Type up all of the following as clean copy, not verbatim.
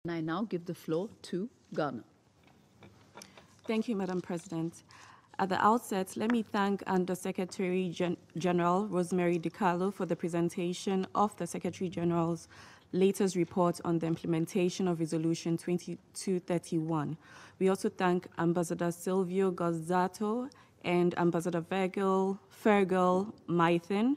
And I now give the floor to Ghana. Thank you, Madam President. At the outset, let me thank Under-Secretary General Rosemary DiCarlo for the presentation of the Secretary General's latest report on the implementation of Resolution 2231. We also thank Ambassador Silvio Gozzato and Ambassador Fergal Maithen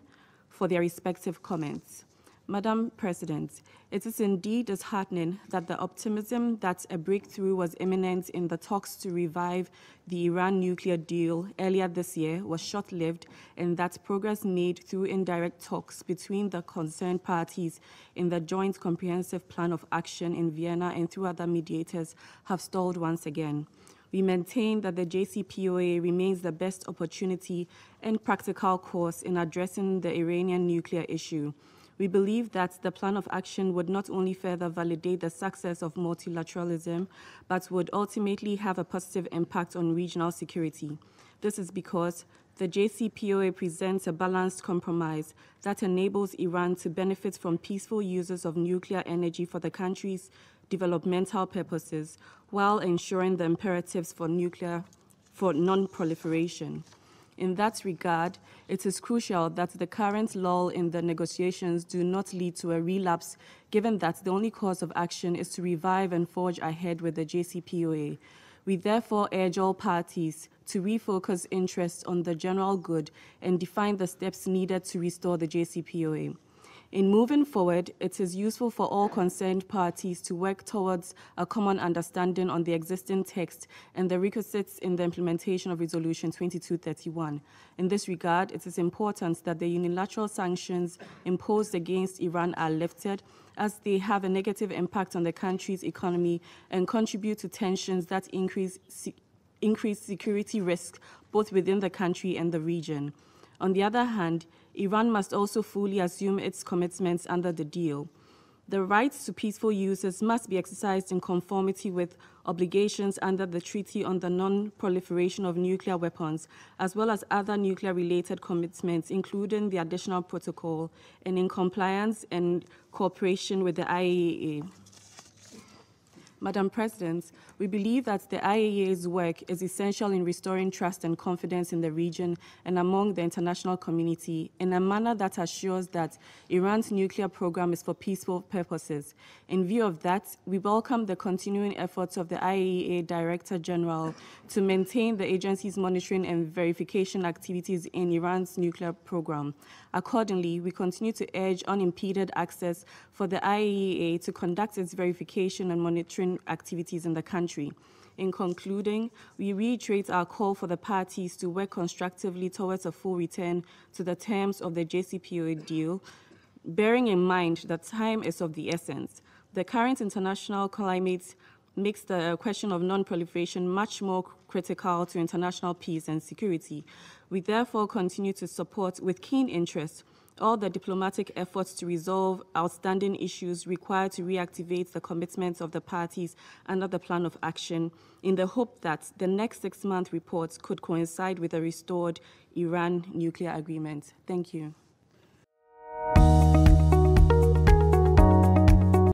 for their respective comments. Madam President, it is indeed disheartening that the optimism that a breakthrough was imminent in the talks to revive the Iran nuclear deal earlier this year was short-lived, and that progress made through indirect talks between the concerned parties in the Joint Comprehensive Plan of Action in Vienna and through other mediators have stalled once again. We maintain that the JCPOA remains the best opportunity and practical course in addressing the Iranian nuclear issue. We believe that the plan of action would not only further validate the success of multilateralism, but would ultimately have a positive impact on regional security. This is because the JCPOA presents a balanced compromise that enables Iran to benefit from peaceful uses of nuclear energy for the country's developmental purposes, while ensuring the imperatives for non-proliferation. In that regard, it is crucial that the current lull in the negotiations do not lead to a relapse, given that the only course of action is to revive and forge ahead with the JCPOA. We therefore urge all parties to refocus interest on the general good and define the steps needed to restore the JCPOA. In moving forward, it is useful for all concerned parties to work towards a common understanding on the existing text and the requisites in the implementation of Resolution 2231. In this regard, it is important that the unilateral sanctions imposed against Iran are lifted, as they have a negative impact on the country's economy and contribute to tensions that increase security risks both within the country and the region. On the other hand, Iran must also fully assume its commitments under the deal. The rights to peaceful uses must be exercised in conformity with obligations under the Treaty on the Non-Proliferation of Nuclear Weapons, as well as other nuclear-related commitments, including the additional protocol, and in compliance and cooperation with the IAEA. Madam President, we believe that the IAEA's work is essential in restoring trust and confidence in the region and among the international community in a manner that assures that Iran's nuclear program is for peaceful purposes. In view of that, we welcome the continuing efforts of the IAEA Director General to maintain the agency's monitoring and verification activities in Iran's nuclear program. Accordingly, we continue to urge unimpeded access for the IAEA to conduct its verification and monitoring activities in the country. In concluding, we reiterate our call for the parties to work constructively towards a full return to the terms of the JCPOA deal, bearing in mind that time is of the essence. The current international climate makes the question of non-proliferation much more critical to international peace and security. We therefore continue to support with keen interest all the diplomatic efforts to resolve outstanding issues required to reactivate the commitments of the parties under the plan of action, in the hope that the next 6-month reports could coincide with a restored Iran nuclear agreement. Thank you.